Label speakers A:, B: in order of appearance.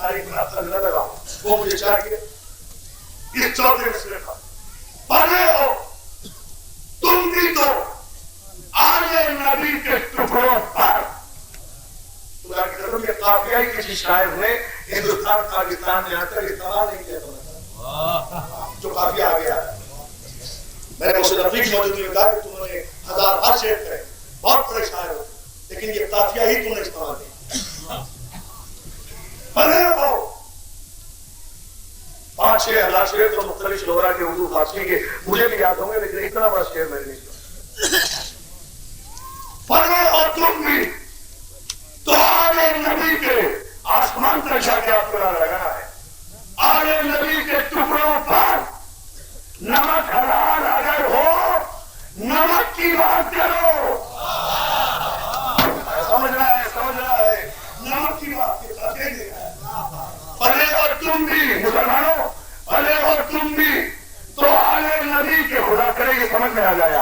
A: تاریخ میں آپ نہ لگاؤں، وہ مجھے چاہیے اس چوتھے مسئلے کا پڑھے ہو تم بھی تو آل نبی کے ٹکڑوں پر. خدا کی قسم یہ قافیہ ہی کسی شاعر نے ہندوستان پاکستان میں آ کر استعمال نہیں کیا تھا جو قافیہ آ گیا ہے. میں نے اسے رفیق موجود میں کہا کہ تم نے ہزار شعر کہے، بہت بڑے شاعر ہو، لیکن یہ قافیہ ہی تم نے استعمال نہیں. بنے ہو 5-6 ہزار شعر تو مختلف شعراء کے اردو فارسی کے مجھے بھی یاد ہوں گے، لیکن اتنا بڑا شعر میں نے نہیں سنا. پڑھے اور تم بھی تو آل نبی کے آسمان تک جا کے آپ کو لگانا ہے. آل نبی کے ٹکڑوں پر نمک حلال اگر ہو نمک کی بات کرو. سمجھ رہا ہے نمک کی بات کے ساتھ دے گا. پڑھے اور تم بھی مسلمانوں، پڑھے اور تم بھی تو آل نبی کے خدا کرے یہ سمجھ میں آ جائے